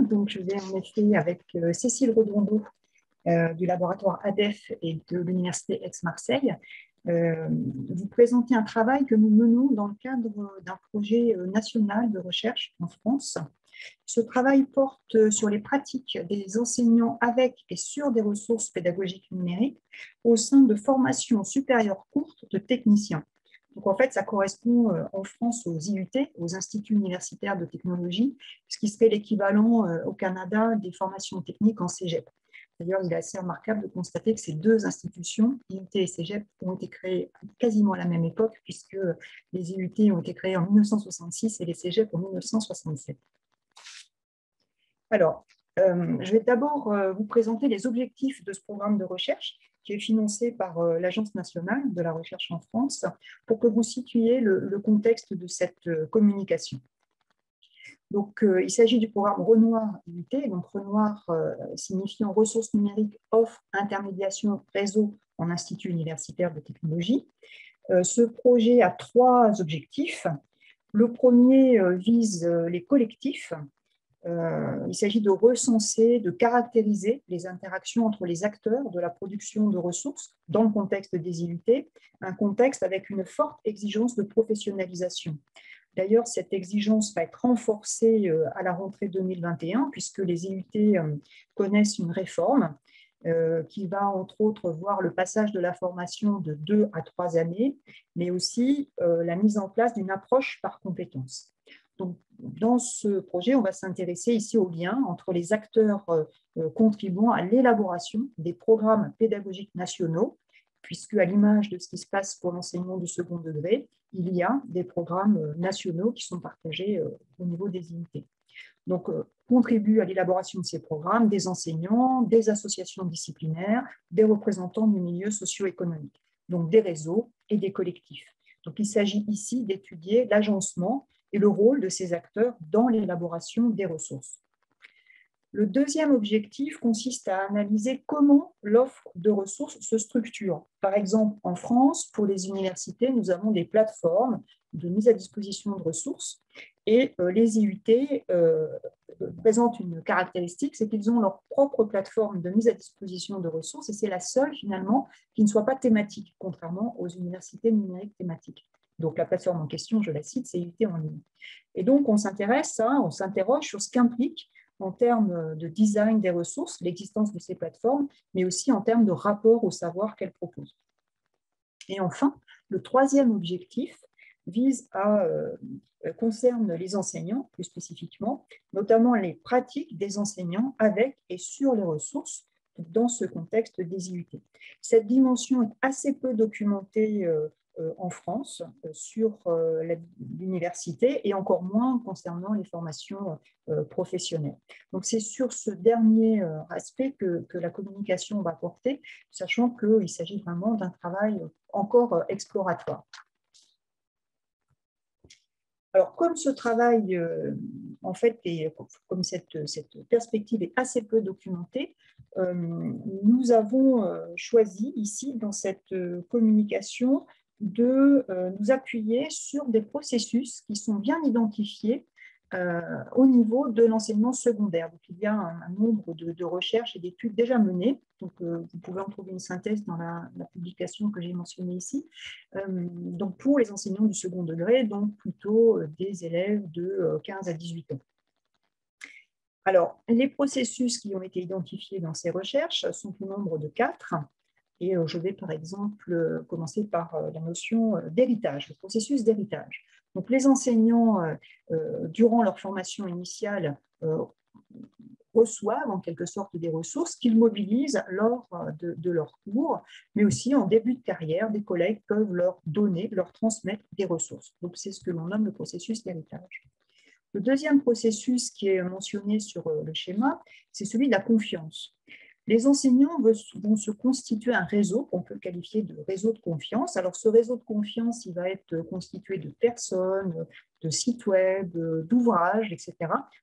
Donc, je vais en effet avec Cécile Redondeau du laboratoire ADEF et de l'Université Aix-Marseille vous présenter un travail que nous menons dans le cadre d'un projet national de recherche en France. Ce travail porte sur les pratiques des enseignants avec et sur des ressources pédagogiques numériques au sein de formations supérieures courtes de techniciens. Donc, en fait, ça correspond en France aux IUT, aux Instituts universitaires de technologie, ce qui serait l'équivalent au Canada des formations techniques en cégep. D'ailleurs, il est assez remarquable de constater que ces deux institutions, IUT et cégep, ont été créées quasiment à la même époque, puisque les IUT ont été créés en 1966 et les cégep en 1967. Alors, je vais d'abord vous présenter les objectifs de ce programme de recherche qui est financé par l'Agence nationale de la recherche en France pour que vous situiez le contexte de cette communication. Donc, il s'agit du programme Renoir IUT, donc Renoir signifiant ressources numériques, offre, intermédiation, réseau en institut universitaire de technologie. Ce projet a trois objectifs. Le premier vise les collectifs. Il s'agit de recenser, de caractériser les interactions entre les acteurs de la production de ressources dans le contexte des IUT, un contexte avec une forte exigence de professionnalisation. D'ailleurs, cette exigence va être renforcée à la rentrée 2021, puisque les IUT connaissent une réforme qui va, entre autres, voir le passage de la formation de 2 à 3 années, mais aussi la mise en place d'une approche par compétences. Donc, dans ce projet, on va s'intéresser ici au lien entre les acteurs contribuant à l'élaboration des programmes pédagogiques nationaux, puisque à l'image de ce qui se passe pour l'enseignement du second degré, il y a des programmes nationaux qui sont partagés au niveau des IUT. Donc, contribuent à l'élaboration de ces programmes des enseignants, des associations disciplinaires, des représentants du milieu socio-économique, donc des réseaux et des collectifs. Donc, il s'agit ici d'étudier l'agencement et le rôle de ces acteurs dans l'élaboration des ressources. Le deuxième objectif consiste à analyser comment l'offre de ressources se structure. Par exemple, en France, pour les universités, nous avons des plateformes de mise à disposition de ressources et les IUT présentent une caractéristique, c'est qu'ils ont leur propre plateforme de mise à disposition de ressources et c'est la seule finalement qui ne soit pas thématique, contrairement aux universités numériques thématiques. Donc, la plateforme en question, je la cite, c'est IUT en ligne. Et donc, on s'interroge sur ce qu'implique en termes de design des ressources, l'existence de ces plateformes, mais aussi en termes de rapport au savoir qu'elles proposent. Et enfin, le troisième objectif concerne les enseignants, plus spécifiquement, notamment les pratiques des enseignants avec et sur les ressources dans ce contexte des IUT. Cette dimension est assez peu documentée en France sur l'université et encore moins concernant les formations professionnelles. Donc, c'est sur ce dernier aspect que la communication va porter, sachant qu'il s'agit vraiment d'un travail encore exploratoire. Alors, comme ce travail, en fait, comme cette perspective est assez peu documentée, nous avons choisi ici, dans cette communication, de nous appuyer sur des processus qui sont bien identifiés au niveau de l'enseignement secondaire. Donc, il y a un nombre de recherches et d'études déjà menées. Donc, vous pouvez en trouver une synthèse dans la publication que j'ai mentionnée ici. Donc, pour les enseignants du second degré, donc plutôt des élèves de 15 à 18 ans. Alors, les processus qui ont été identifiés dans ces recherches sont au nombre de 4. Et je vais, par exemple, commencer par la notion d'héritage, le processus d'héritage. Donc, les enseignants, durant leur formation initiale, reçoivent en quelque sorte des ressources qu'ils mobilisent lors de leurs cours, mais aussi en début de carrière, des collègues peuvent leur donner, leur transmettre des ressources. Donc, c'est ce que l'on nomme le processus d'héritage. Le deuxième processus qui est mentionné sur le schéma, c'est celui de la confiance. Les enseignants vont se constituer un réseau qu'on peut qualifier de réseau de confiance. Alors, ce réseau de confiance, il va être constitué de personnes, de sites web, d'ouvrages, etc.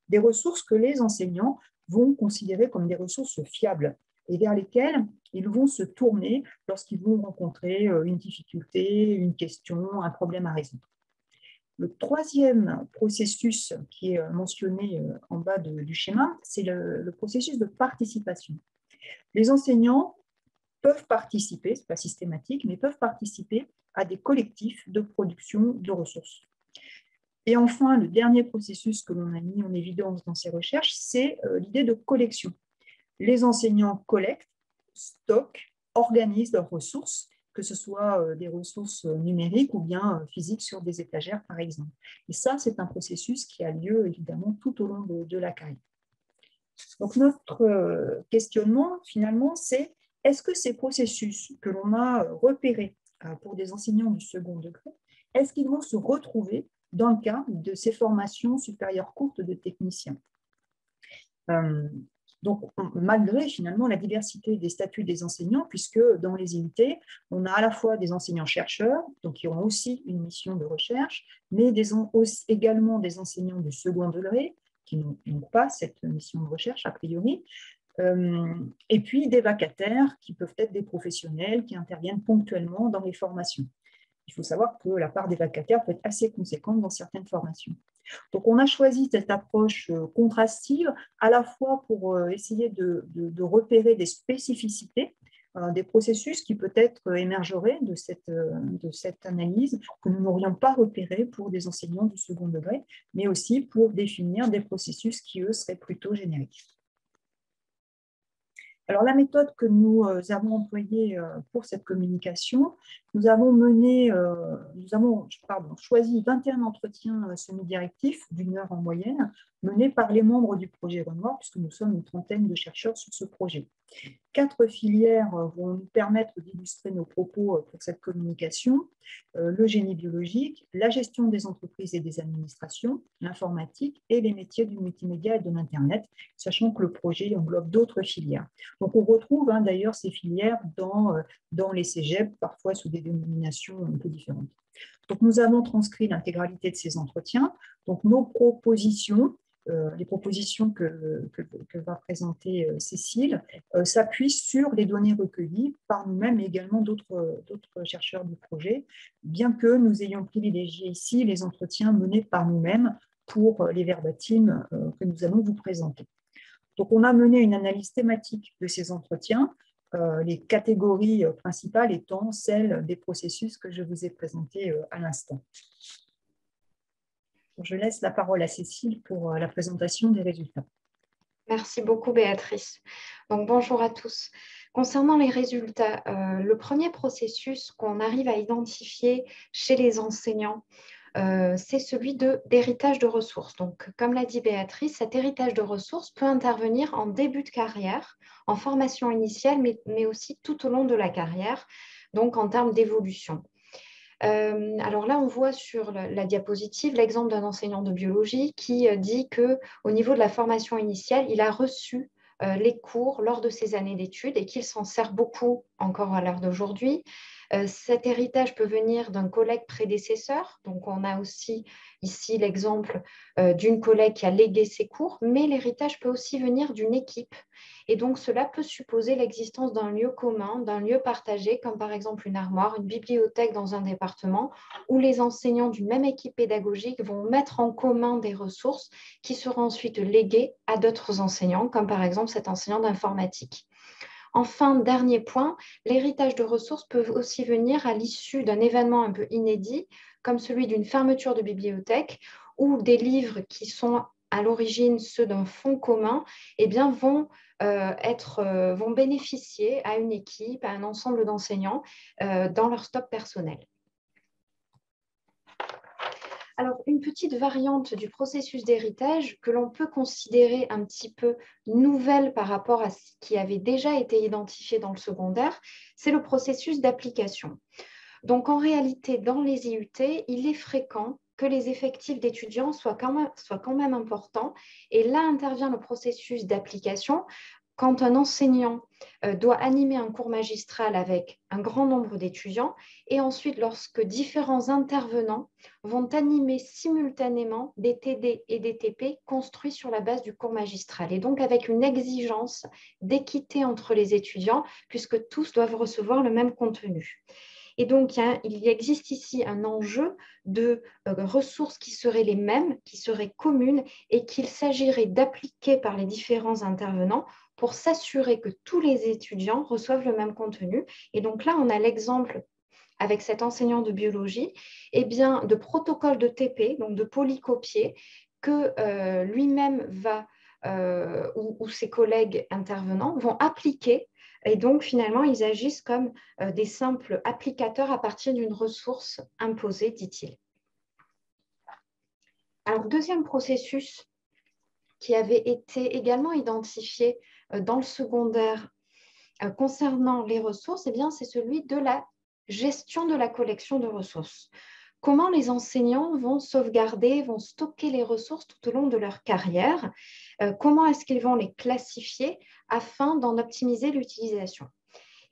Des ressources que les enseignants vont considérer comme des ressources fiables et vers lesquelles ils vont se tourner lorsqu'ils vont rencontrer une difficulté, une question, un problème à résoudre. Le troisième processus qui est mentionné en bas du schéma, c'est le processus de participation. Les enseignants peuvent participer, ce n'est pas systématique, mais peuvent participer à des collectifs de production de ressources. Et enfin, le dernier processus que l'on a mis en évidence dans ces recherches, c'est l'idée de collection. Les enseignants collectent, stockent, organisent leurs ressources, que ce soit des ressources numériques ou bien physiques sur des étagères, par exemple. Et ça, c'est un processus qui a lieu évidemment tout au long de la carrière. Donc, notre questionnement, finalement, c'est est-ce que ces processus que l'on a repérés pour des enseignants du second degré, est-ce qu'ils vont se retrouver dans le cas de ces formations supérieures courtes de techniciens? Donc, malgré finalement la diversité des statuts des enseignants, puisque dans les IUT, on a à la fois des enseignants-chercheurs, donc qui ont aussi une mission de recherche, mais également des enseignants du second degré, qui n'ont pas cette mission de recherche a priori, et puis des vacataires qui peuvent être des professionnels qui interviennent ponctuellement dans les formations. Il faut savoir que la part des vacataires peut être assez conséquente dans certaines formations. Donc, on a choisi cette approche contrastive à la fois pour essayer de repérer des spécificités, des processus qui peut-être émergeraient de cette analyse que nous n'aurions pas repéré pour des enseignants du second degré, mais aussi pour définir des processus qui, eux, seraient plutôt génériques. Alors, la méthode que nous avons employée pour cette communication, nous avons choisi 21 entretiens semi-directifs d'une heure en moyenne, menés par les membres du projet Renoir, puisque nous sommes une trentaine de chercheurs sur ce projet. 4 filières vont nous permettre d'illustrer nos propos pour cette communication: le génie biologique, la gestion des entreprises et des administrations, l'informatique et les métiers du multimédia et de l'Internet, sachant que le projet englobe d'autres filières. Donc, on retrouve d'ailleurs ces filières dans les cégeps, parfois sous des dénominations un peu différentes. Donc, nous avons transcrit l'intégralité de ces entretiens. Donc, nos propositions, les propositions que va présenter Cécile, s'appuient sur les données recueillies par nous-mêmes et également d'autres chercheurs du projet, bien que nous ayons privilégié ici les entretiens menés par nous-mêmes pour les verbatims que nous allons vous présenter. Donc, on a mené une analyse thématique de ces entretiens, les catégories principales étant celles des processus que je vous ai présentés à l'instant. Je laisse la parole à Cécile pour la présentation des résultats. Merci beaucoup, Béatrice. Donc, bonjour à tous. Concernant les résultats, le premier processus qu'on arrive à identifier chez les enseignants, c'est celui d'héritage de ressources. Donc, comme l'a dit Béatrice, cet héritage de ressources peut intervenir en début de carrière, en formation initiale, mais aussi tout au long de la carrière, donc en termes d'évolution. Alors là, on voit sur la diapositive l'exemple d'un enseignant de biologie qui dit qu'au niveau de la formation initiale, il a reçu les cours lors de ses années d'études et qu'il s'en sert beaucoup encore à l'heure d'aujourd'hui. Cet héritage peut venir d'un collègue prédécesseur. Donc, on a aussi ici l'exemple d'une collègue qui a légué ses cours, mais l'héritage peut aussi venir d'une équipe. Et donc, cela peut supposer l'existence d'un lieu commun, d'un lieu partagé, comme par exemple une armoire, une bibliothèque dans un département, où les enseignants d'une même équipe pédagogique vont mettre en commun des ressources qui seront ensuite léguées à d'autres enseignants, comme par exemple cet enseignant d'informatique. Enfin, dernier point, l'héritage de ressources peut aussi venir à l'issue d'un événement un peu inédit, comme celui d'une fermeture de bibliothèque, ou des livres qui sont à l'origine ceux d'un fonds commun, eh bien, vont bénéficier à une équipe, à un ensemble d'enseignants dans leur stock personnel. Alors, une petite variante du processus d'héritage que l'on peut considérer un petit peu nouvelle par rapport à ce qui avait déjà été identifié dans le secondaire, c'est le processus d'application. Donc, en réalité, dans les IUT, il est fréquent que les effectifs d'étudiants soient quand même importants. Et là intervient le processus d'application quand un enseignant doit animer un cours magistral avec un grand nombre d'étudiants et ensuite lorsque différents intervenants vont animer simultanément des TD et des TP construits sur la base du cours magistral et donc avec une exigence d'équité entre les étudiants puisque tous doivent recevoir le même contenu. Et donc, il existe ici un enjeu de ressources qui seraient les mêmes, qui seraient communes et qu'il s'agirait d'appliquer par les différents intervenants pour s'assurer que tous les étudiants reçoivent le même contenu. Et donc là, on a l'exemple avec cet enseignant de biologie, eh bien, de protocole de TP, donc de polycopier, que lui-même va, ou ses collègues intervenants vont appliquer. Et donc, finalement, ils agissent comme des simples applicateurs à partir d'une ressource imposée, dit-il. Alors, deuxième processus qui avait été également identifié dans le secondaire concernant les ressources, eh bien, c'est celui de la gestion de la collection de ressources. Comment les enseignants vont sauvegarder, vont stocker les ressources tout au long de leur carrière? Comment est-ce qu'ils vont les classifier afin d'en optimiser l'utilisation?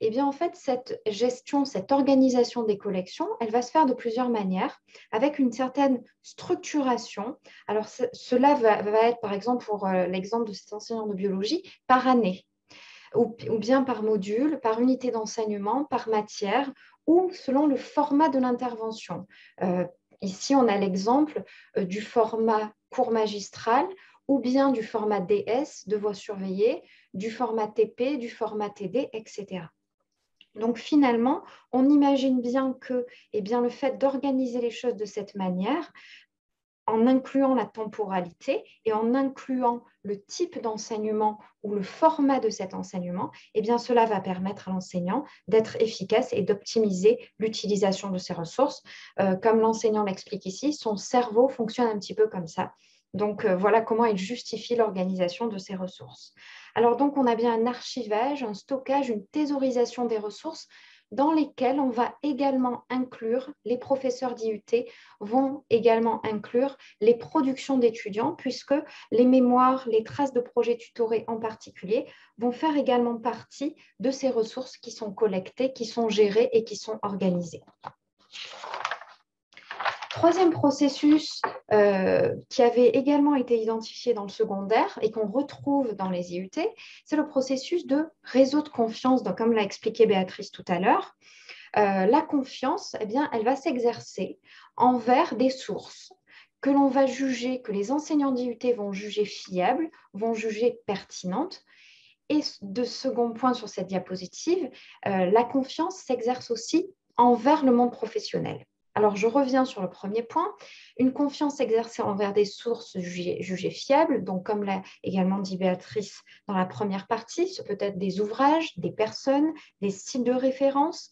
Eh bien, en fait, cette gestion, cette organisation des collections, elle va se faire de plusieurs manières, avec une certaine structuration. Alors, cela va être, par exemple, pour l'exemple de cet enseignant de biologie, par année, ou bien par module, par unité d'enseignement, par matière, ou selon le format de l'intervention. Ici, on a l'exemple du format cours magistral, ou bien du format DS, devoir surveiller, du format TP, du format TD, etc. Donc finalement, on imagine bien que le fait d'organiser les choses de cette manière, en incluant la temporalité et en incluant le type d'enseignement ou le format de cet enseignement, cela va permettre à l'enseignant d'être efficace et d'optimiser l'utilisation de ses ressources. Comme l'enseignant l'explique ici, son cerveau fonctionne un petit peu comme ça. Donc, voilà comment il justifie l'organisation de ses ressources. Alors, donc, on a bien un archivage, un stockage, une thésaurisation des ressources dans lesquelles on va également inclure, les professeurs d'IUT vont également inclure les productions d'étudiants, puisque les mémoires, les traces de projets tutorés en particulier, vont faire également partie de ces ressources qui sont collectées, qui sont gérées et qui sont organisées. Troisième processus qui avait également été identifié dans le secondaire et qu'on retrouve dans les IUT, c'est le processus de réseau de confiance. Donc, comme l'a expliqué Béatrice tout à l'heure, la confiance, elle va s'exercer envers des sources que l'on va juger, que les enseignants d'IUT vont juger fiables, vont juger pertinentes. Et de second point sur cette diapositive, la confiance s'exerce aussi envers le monde professionnel. Alors, je reviens sur le premier point. Une confiance exercée envers des sources jugées fiables, donc comme l'a également dit Béatrice dans la première partie, ce peut être des ouvrages, des personnes, des sites de référence,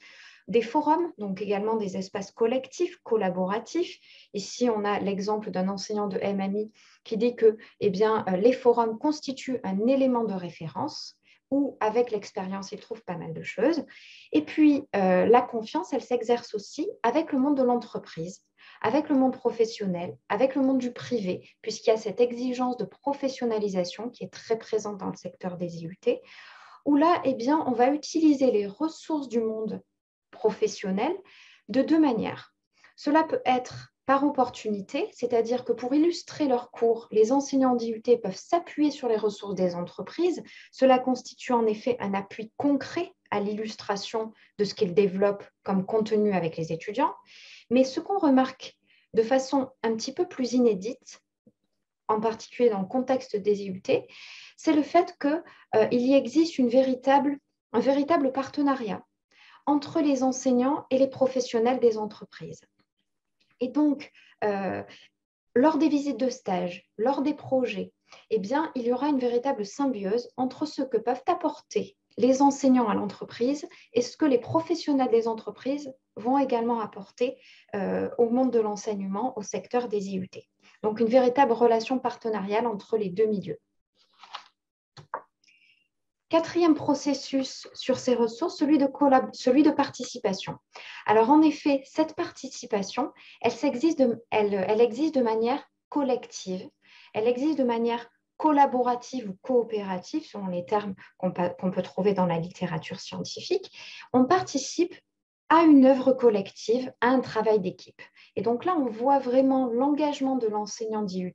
des forums, donc également des espaces collectifs, collaboratifs. Ici, on a l'exemple d'un enseignant de MMI qui dit que les forums constituent un élément de référence où, avec l'expérience, il trouve pas mal de choses. Et puis, la confiance, elle s'exerce aussi avec le monde de l'entreprise, avec le monde professionnel, avec le monde du privé, puisqu'il y a cette exigence de professionnalisation qui est très présente dans le secteur des IUT, où là, on va utiliser les ressources du monde professionnel de deux manières. Cela peut être par opportunité, c'est-à-dire que pour illustrer leurs cours, les enseignants d'IUT peuvent s'appuyer sur les ressources des entreprises. Cela constitue en effet un appui concret à l'illustration de ce qu'ils développent comme contenu avec les étudiants. Mais ce qu'on remarque de façon un petit peu plus inédite, en particulier dans le contexte des IUT, c'est le fait qu'il y existe un véritable partenariat entre les enseignants et les professionnels des entreprises. Et donc, lors des visites de stage, lors des projets, il y aura une véritable symbiose entre ce que peuvent apporter les enseignants à l'entreprise et ce que les professionnels des entreprises vont également apporter au monde de l'enseignement, au secteur des IUT. Donc, une véritable relation partenariale entre les deux milieux. Quatrième processus sur ces ressources, celui de participation. Alors, en effet, cette participation, elle existe de manière collective, elle existe de manière collaborative ou coopérative, selon les termes qu'on peut trouver dans la littérature scientifique. On participe à une œuvre collective, à un travail d'équipe. Et donc là, on voit vraiment l'engagement de l'enseignant d'IUT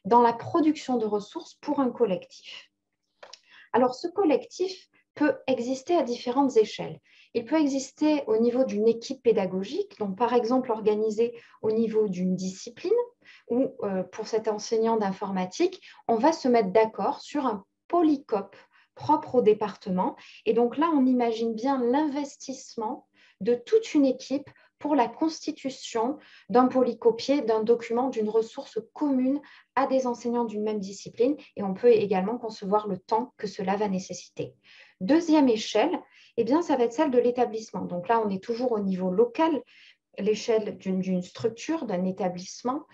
dans la production de ressources pour un collectif. Alors, ce collectif peut exister à différentes échelles. Il peut exister au niveau d'une équipe pédagogique, donc par exemple organisé au niveau d'une discipline, où pour cet enseignant d'informatique, on va se mettre d'accord sur un polycope propre au département. Et donc là, on imagine bien l'investissement de toute une équipe pour la constitution d'un polycopier, d'un document, d'une ressource commune à des enseignants d'une même discipline. Et on peut également concevoir le temps que cela va nécessiter. Deuxième échelle, eh bien, ça va être celle de l'établissement. Donc là, on est toujours au niveau local, l'échelle d'une structure, d'un établissement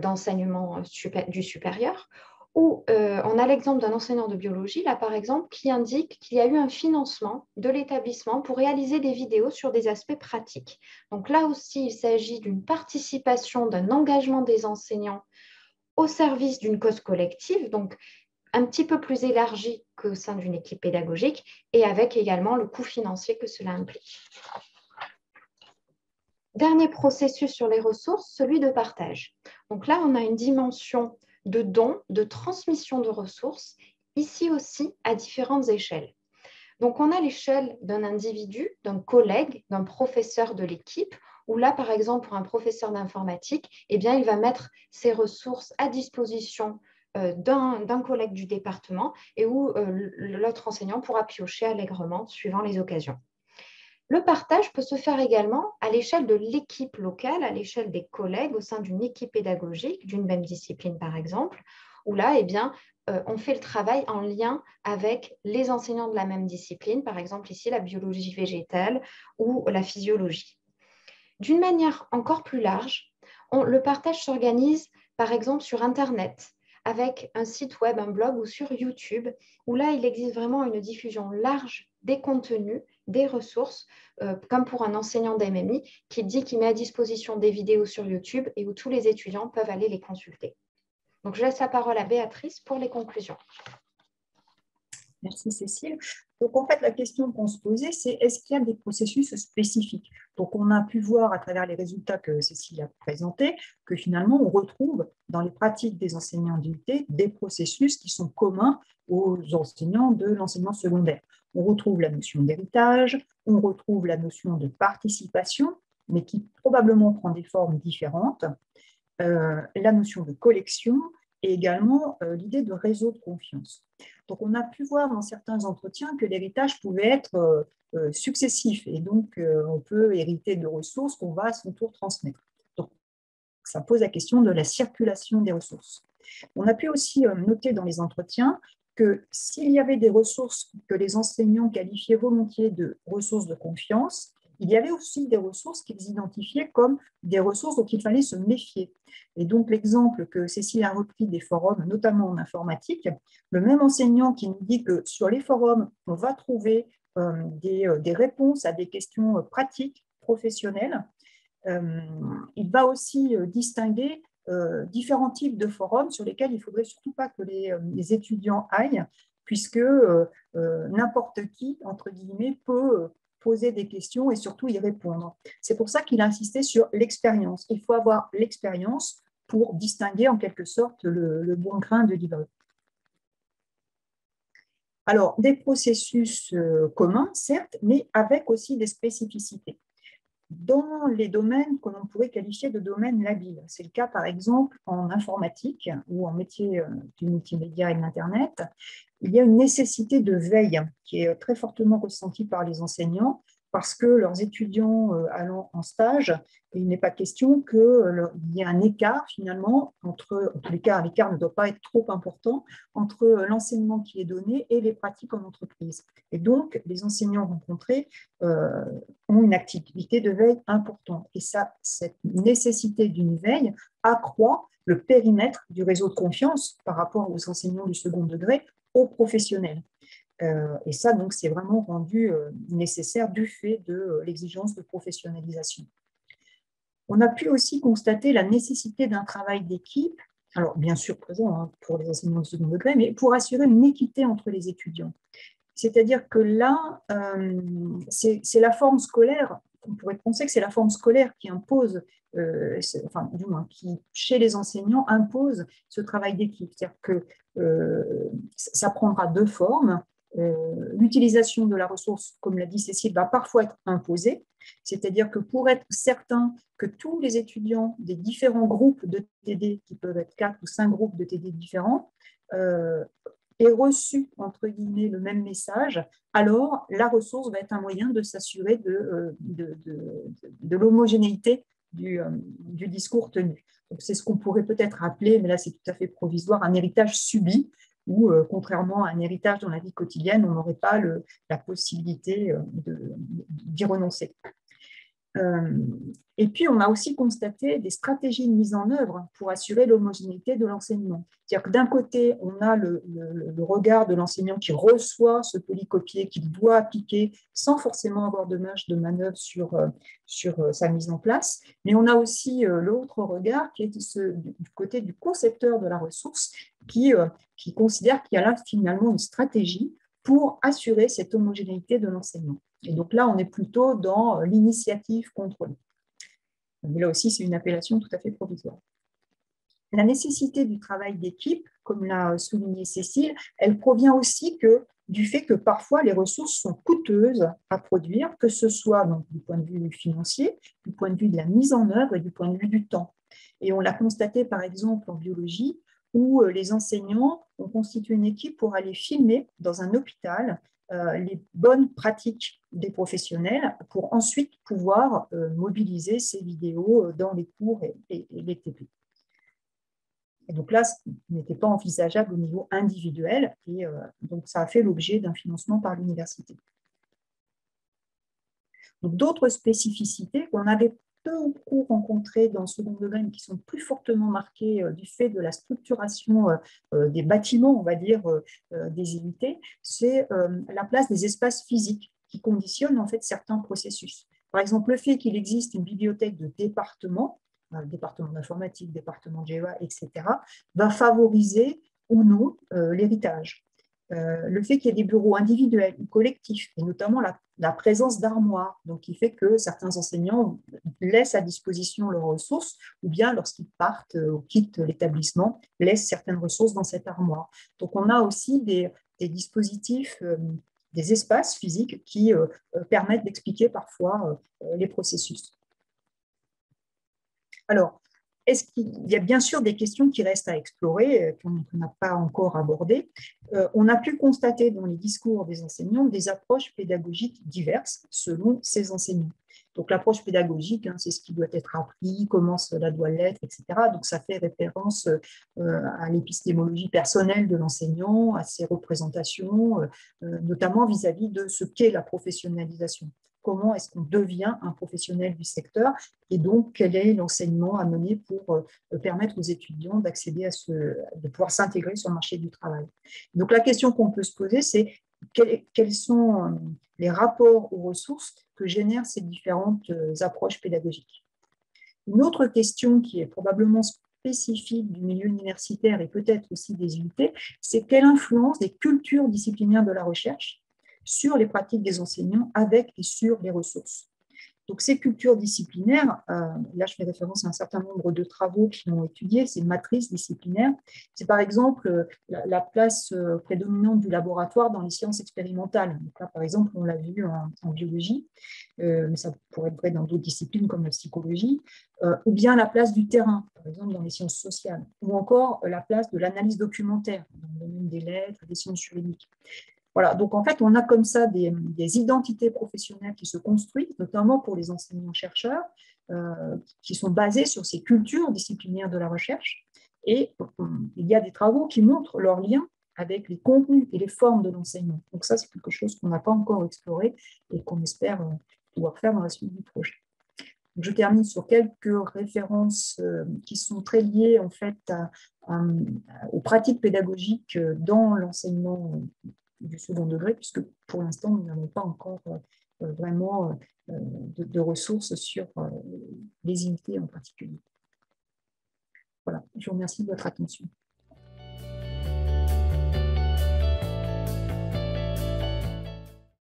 d'enseignement du supérieur, où on a l'exemple d'un enseignant de biologie, là par exemple, qui indique qu'il y a eu un financement de l'établissement pour réaliser des vidéos sur des aspects pratiques. Donc là aussi, il s'agit d'une participation, d'un engagement des enseignants au service d'une cause collective, donc un petit peu plus élargie qu'au sein d'une équipe pédagogique, et avec également le coût financier que cela implique. Dernier processus sur les ressources, celui de partage. Donc là, on a une dimension de don, de transmission de ressources, ici aussi à différentes échelles. Donc on a l'échelle d'un individu, d'un collègue, d'un professeur de l'équipe, où là, par exemple, pour un professeur d'informatique, eh bien, il va mettre ses ressources à disposition d'un collègue du département et où l'autre enseignant pourra piocher allègrement suivant les occasions. Le partage peut se faire également à l'échelle de l'équipe locale, à l'échelle des collègues au sein d'une équipe pédagogique, d'une même discipline par exemple, où là, eh bien, on fait le travail en lien avec les enseignants de la même discipline, par exemple ici la biologie végétale ou la physiologie. D'une manière encore plus large, le partage s'organise par exemple sur Internet, avec un site web, un blog ou sur YouTube, où là, il existe vraiment une diffusion large des contenus, des ressources, comme pour un enseignant d'MMI qui dit qu'il met à disposition des vidéos sur YouTube et où tous les étudiants peuvent aller les consulter. Donc, je laisse la parole à Béatrice pour les conclusions. Merci Cécile. Donc en fait, la question qu'on se posait, c'est est-ce qu'il y a des processus spécifiques? Donc on a pu voir à travers les résultats que Cécile a présentés que finalement on retrouve dans les pratiques des enseignants d'UT des processus qui sont communs aux enseignants de l'enseignement secondaire. On retrouve la notion d'héritage, on retrouve la notion de participation, mais qui probablement prend des formes différentes, la notion de collection et également l'idée de réseau de confiance. Donc, on a pu voir dans certains entretiens que l'héritage pouvait être successif et donc on peut hériter de ressources qu'on va à son tour transmettre. Donc, ça pose la question de la circulation des ressources. On a pu aussi noter dans les entretiens que s'il y avait des ressources que les enseignants qualifiaient volontiers de ressources de confiance, il y avait aussi des ressources qu'ils identifiaient comme des ressources dont il fallait se méfier. Et donc, l'exemple que Cécile a repris des forums, notamment en informatique, le même enseignant qui nous dit que sur les forums, on va trouver des réponses à des questions pratiques, professionnelles. Il va aussi distinguer différents types de forums sur lesquels il ne faudrait surtout pas que les étudiants aillent, puisque n'importe qui, entre guillemets, peut poser des questions et surtout y répondre. C'est pour ça qu'il a insisté sur l'expérience. Il faut avoir l'expérience pour distinguer en quelque sorte le bon grain de livret. Alors, des processus communs, certes, mais avec aussi des spécificités dans les domaines que l'on pourrait qualifier de domaines labiles. C'est le cas, par exemple, en informatique ou en métier du multimédia et de l'Internet. Il y a une nécessité de veille qui est très fortement ressentie par les enseignants parce que leurs étudiants allant en stage, il n'est pas question qu'il y ait un écart finalement entre, en tous les cas, l'écart ne doit pas être trop important entre l'enseignement qui est donné et les pratiques en entreprise. Et donc, les enseignants rencontrés ont une activité de veille importante. Et ça, cette nécessité d'une veille accroît le périmètre du réseau de confiance par rapport aux enseignants du second degré, aux professionnels. Et ça, donc, c'est vraiment rendu nécessaire du fait de l'exigence de professionnalisation. On a pu aussi constater la nécessité d'un travail d'équipe, alors bien sûr présent pour les enseignants du second degré, mais pour assurer une équité entre les étudiants. C'est-à-dire que là, c'est la forme scolaire, on pourrait penser que c'est la forme scolaire qui impose, enfin du moins, qui chez les enseignants impose ce travail d'équipe. C'est-à-dire que ça prendra deux formes. L'utilisation de la ressource, comme l'a dit Cécile, va parfois être imposée, c'est-à-dire que pour être certain que tous les étudiants des différents groupes de TD, qui peuvent être 4 ou 5 groupes de TD différents, aient reçu, entre guillemets, le même message, alors la ressource va être un moyen de s'assurer de l'homogénéité du discours tenu. C'est ce qu'on pourrait peut-être appeler, mais là c'est tout à fait provisoire, un héritage subi, où, contrairement à un héritage dans la vie quotidienne, on n'aurait pas la possibilité d'y renoncer. Et puis, on a aussi constaté des stratégies de mise en œuvre pour assurer l'homogénéité de l'enseignement. C'est-à-dire que d'un côté, on a le regard de l'enseignant qui reçoit ce polycopier qu'il doit appliquer sans forcément avoir de marge de manœuvre sur sa mise en place, mais on a aussi l'autre regard qui est du côté du concepteur de la ressource qui considère qu'il y a là finalement une stratégie pour assurer cette homogénéité de l'enseignement. Et donc là, on est plutôt dans l'initiative contrôlée. Mais là aussi, c'est une appellation tout à fait provisoire. La nécessité du travail d'équipe, comme l'a souligné Cécile, elle provient aussi du fait que parfois les ressources sont coûteuses à produire, que ce soit donc, du point de vue financier, du point de vue de la mise en œuvre et du point de vue du temps. Et on l'a constaté par exemple en biologie, où les enseignants ont constitué une équipe pour aller filmer dans un hôpital les bonnes pratiques des professionnels pour ensuite pouvoir mobiliser ces vidéos dans les cours et les TP. Et donc là, ce n'était pas envisageable au niveau individuel, et donc ça a fait l'objet d'un financement par l'université. Donc d'autres spécificités qu'on avait peu ou prou rencontrées dans le second degré, mais qui sont plus fortement marquées du fait de la structuration des bâtiments, on va dire, des unités, c'est la place des espaces physiques qui conditionnent en fait certains processus. Par exemple, le fait qu'il existe une bibliothèque de département, département d'informatique, département de GEA, etc., va favoriser ou non l'héritage. Le fait qu'il y ait des bureaux individuels ou collectifs, et notamment la présence d'armoires, donc qui fait que certains enseignants laissent à disposition leurs ressources, ou bien lorsqu'ils partent ou quittent l'établissement, laissent certaines ressources dans cette armoire. Donc on a aussi des dispositifs, des espaces physiques qui permettent d'expliquer parfois les processus. Alors, est-ce qu'il y a bien sûr des questions qui restent à explorer, qu'on n'a pas encore abordées. On a pu constater dans les discours des enseignants des approches pédagogiques diverses selon ces enseignants. Donc, l'approche pédagogique, c'est ce qui doit être appris, comment cela doit l'être, etc. Donc, ça fait référence à l'épistémologie personnelle de l'enseignant, à ses représentations, notamment vis-à-vis de ce qu'est la professionnalisation. Comment est-ce qu'on devient un professionnel du secteur et donc quel est l'enseignement à mener pour permettre aux étudiants d'accéder de pouvoir s'intégrer sur le marché du travail. Donc la question qu'on peut se poser, c'est quels sont les rapports aux ressources que génèrent ces différentes approches pédagogiques. Une autre question qui est probablement spécifique du milieu universitaire et peut-être aussi des UT, c'est quelle influence des cultures disciplinaires de la recherche sur les pratiques des enseignants avec et sur les ressources. Donc, ces cultures disciplinaires, là je fais référence à un certain nombre de travaux qui l'ont étudié, ces matrices disciplinaires. C'est par exemple la place prédominante du laboratoire dans les sciences expérimentales. Donc là, par exemple, on l'a vu en biologie, mais ça pourrait être vrai dans d'autres disciplines comme la psychologie, ou bien la place du terrain, par exemple dans les sciences sociales, ou encore la place de l'analyse documentaire dans le domaine des lettres, des sciences juridiques. Voilà, donc en fait, on a comme ça des identités professionnelles qui se construisent, notamment pour les enseignants-chercheurs, qui sont basées sur ces cultures disciplinaires de la recherche. Et il y a des travaux qui montrent leur lien avec les contenus et les formes de l'enseignement. Donc ça, c'est quelque chose qu'on n'a pas encore exploré et qu'on espère pouvoir faire dans la suite du projet. Donc, je termine sur quelques références qui sont très liées en fait aux pratiques pédagogiques dans l'enseignement du second degré, puisque pour l'instant, nous n'avons pas encore vraiment de ressources sur les unités en particulier. Voilà, je vous remercie de votre attention.